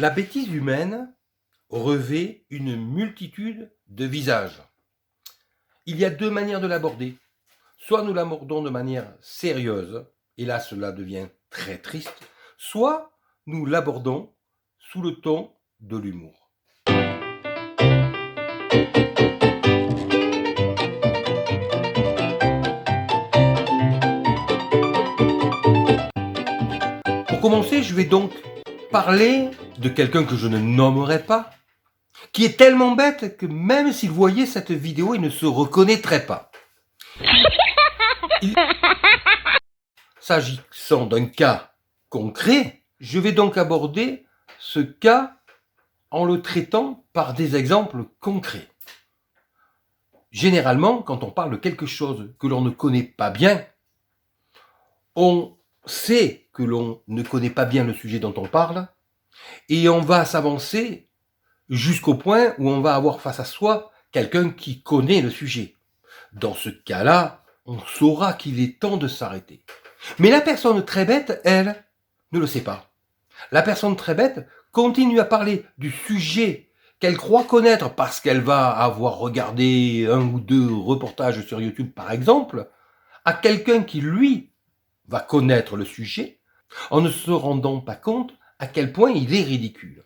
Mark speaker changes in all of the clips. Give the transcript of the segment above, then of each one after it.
Speaker 1: La bêtise humaine revêt une multitude de visages. Il y a deux manières de l'aborder. Soit nous l'abordons de manière sérieuse, et là cela devient très triste, soit nous l'abordons sous le ton de l'humour. Pour commencer, je vais donc parler de quelqu'un que je ne nommerai pas, qui est tellement bête que même s'il voyait cette vidéo, il ne se reconnaîtrait pas. S'agissant d'un cas concret, je vais donc aborder ce cas en le traitant par des exemples concrets. Généralement, quand on parle de quelque chose que l'on ne connaît pas bien, on sait que l'on ne connaît pas bien le sujet dont on parle, et on va s'avancer jusqu'au point où on va avoir face à soi quelqu'un qui connaît le sujet. Dans ce cas-là, on saura qu'il est temps de s'arrêter. Mais la personne très bête, elle, ne le sait pas. La personne très bête continue à parler du sujet qu'elle croit connaître parce qu'elle va avoir regardé un ou deux reportages sur YouTube, par exemple, à quelqu'un qui, lui, va connaître le sujet, en ne se rendant pas compte à quel point il est ridicule.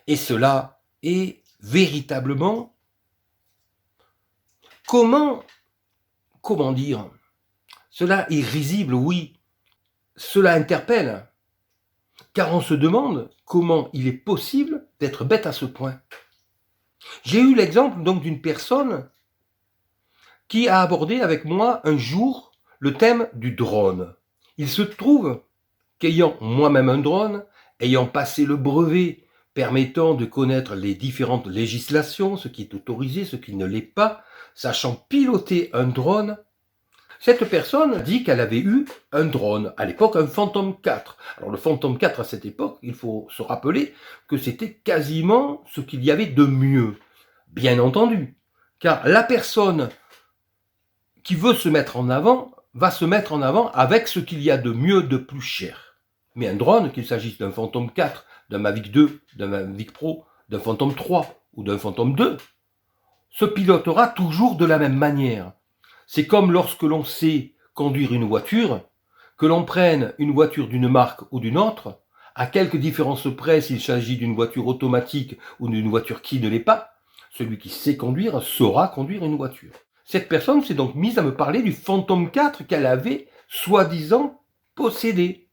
Speaker 1: Et cela est véritablement... Comment dire? Cela est risible, oui. Cela interpelle. Car on se demande comment il est possible d'être bête à ce point. J'ai eu l'exemple donc d'une personne qui a abordé avec moi un jour le thème du drone. Il se trouve qu'ayant moi-même un drone, ayant passé le brevet permettant de connaître les différentes législations, ce qui est autorisé, ce qui ne l'est pas, sachant piloter un drone, cette personne dit qu'elle avait eu un drone, à l'époque un Phantom 4. Alors le Phantom 4 à cette époque, il faut se rappeler que c'était quasiment ce qu'il y avait de mieux. Bien entendu, car la personne qui veut se mettre en avant va se mettre en avant avec ce qu'il y a de mieux, de plus cher. Mais un drone, qu'il s'agisse d'un Phantom 4, d'un Mavic 2, d'un Mavic Pro, d'un Phantom 3 ou d'un Phantom 2, se pilotera toujours de la même manière. C'est comme lorsque l'on sait conduire une voiture, que l'on prenne une voiture d'une marque ou d'une autre, à quelques différences près s'il s'agit d'une voiture automatique ou d'une voiture qui ne l'est pas, celui qui sait conduire saura conduire une voiture. Cette personne s'est donc mise à me parler du Phantom 4 qu'elle avait soi-disant possédé.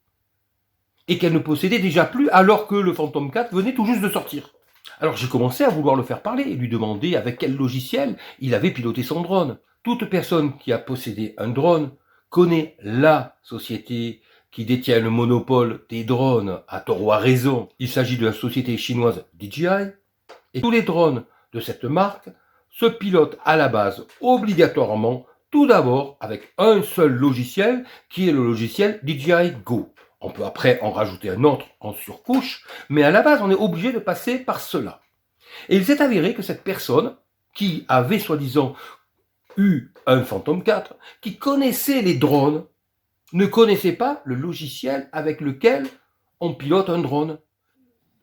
Speaker 1: Et qu'elle ne possédait déjà plus alors que le Phantom 4 venait tout juste de sortir. Alors j'ai commencé à vouloir le faire parler et lui demander avec quel logiciel il avait piloté son drone. Toute personne qui a possédé un drone connaît la société qui détient le monopole des drones à tort ou à raison. Il s'agit de la société chinoise DJI. Et tous les drones de cette marque se pilotent à la base obligatoirement tout d'abord avec un seul logiciel qui est le logiciel DJI Go. On peut après en rajouter un autre en surcouche, mais à la base on est obligé de passer par cela. Et il s'est avéré que cette personne qui avait soi-disant eu un Phantom 4, qui connaissait les drones, ne connaissait pas le logiciel avec lequel on pilote un drone.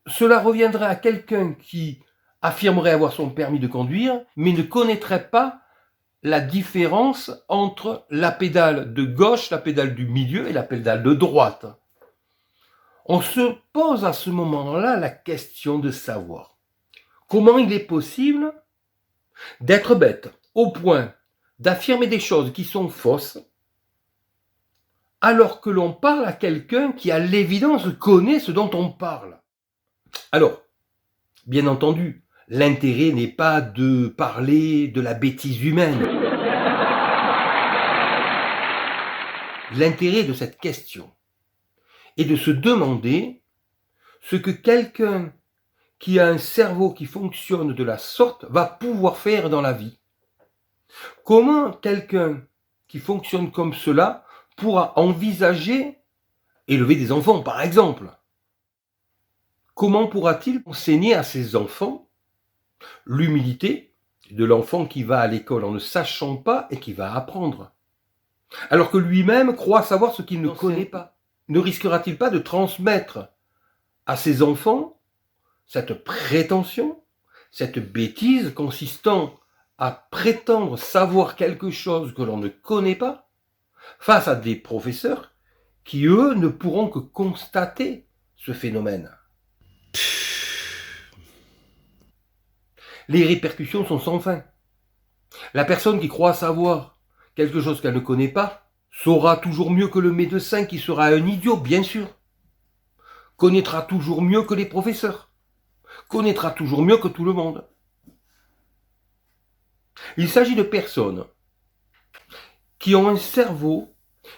Speaker 1: Cela reviendrait à quelqu'un qui affirmerait avoir son permis de conduire, mais ne connaîtrait pas la différence entre la pédale de gauche, la pédale du milieu et la pédale de droite. On se pose à ce moment-là la question de savoir comment il est possible d'être bête au point d'affirmer des choses qui sont fausses, alors que l'on parle à quelqu'un qui, à l'évidence, connaît ce dont on parle. Alors, bien entendu, l'intérêt n'est pas de parler de la bêtise humaine. L'intérêt de cette question est de se demander ce que quelqu'un qui a un cerveau qui fonctionne de la sorte va pouvoir faire dans la vie. Comment quelqu'un qui fonctionne comme cela pourra envisager élever des enfants, par exemple? Comment pourra-t-il enseigner à ses enfants l'humilité de l'enfant qui va à l'école en ne sachant pas et qui va apprendre, alors que lui-même croit savoir ce qu'il ne connaît pas? Ne risquera-t-il pas de transmettre à ses enfants cette prétention, cette bêtise consistant à prétendre savoir quelque chose que l'on ne connaît pas, face à des professeurs qui, eux, ne pourront que constater ce phénomène. Les répercussions sont sans fin. La personne qui croit savoir quelque chose qu'elle ne connaît pas saura toujours mieux que le médecin qui sera un idiot, bien sûr. Connaîtra toujours mieux que les professeurs. Connaîtra toujours mieux que tout le monde. Il s'agit de personnes qui ont un cerveau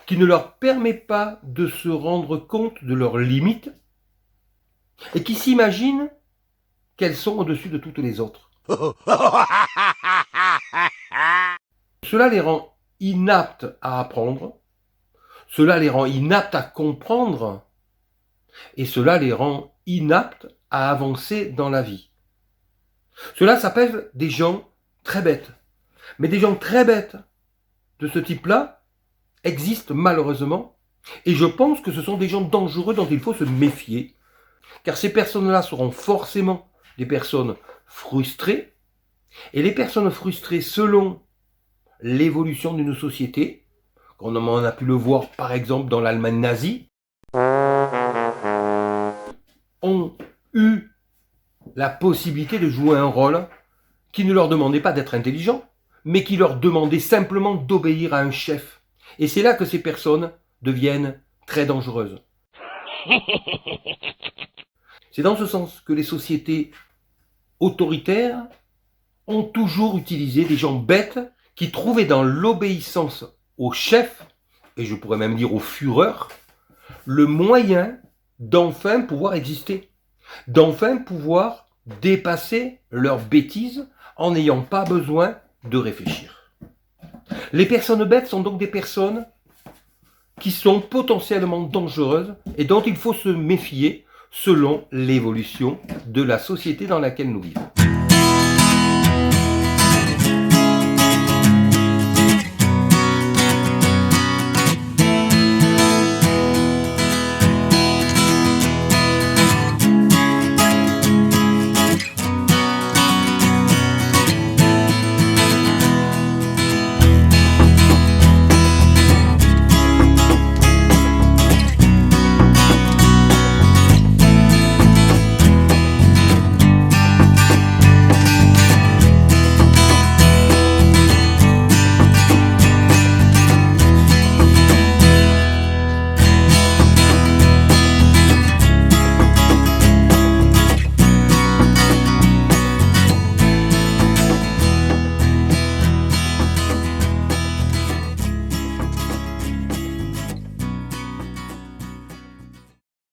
Speaker 1: qui ne leur permet pas de se rendre compte de leurs limites et qui s'imaginent qu'elles sont au-dessus de toutes les autres. Cela les rend inaptes à apprendre, cela les rend inaptes à comprendre et cela les rend inaptes à avancer dans la vie. Cela s'appelle des gens très bêtes. Mais des gens très bêtes de ce type-là existent malheureusement et je pense que ce sont des gens dangereux dont il faut se méfier car ces personnes-là seront forcément des personnes frustrées et les personnes frustrées selon l'évolution d'une société, comme on a pu le voir par exemple dans l'Allemagne nazie, ont eu la possibilité de jouer un rôle qui ne leur demandait pas d'être intelligents, mais qui leur demandait simplement d'obéir à un chef. Et c'est là que ces personnes deviennent très dangereuses. C'est dans ce sens que les sociétés autoritaires ont toujours utilisé des gens bêtes qui trouvaient dans l'obéissance au chef, et je pourrais même dire au Führer, le moyen d'enfin pouvoir exister, d'enfin pouvoir dépasser leurs bêtises en n'ayant pas besoin de réfléchir. Les personnes bêtes sont donc des personnes qui sont potentiellement dangereuses et dont il faut se méfier selon l'évolution de la société dans laquelle nous vivons.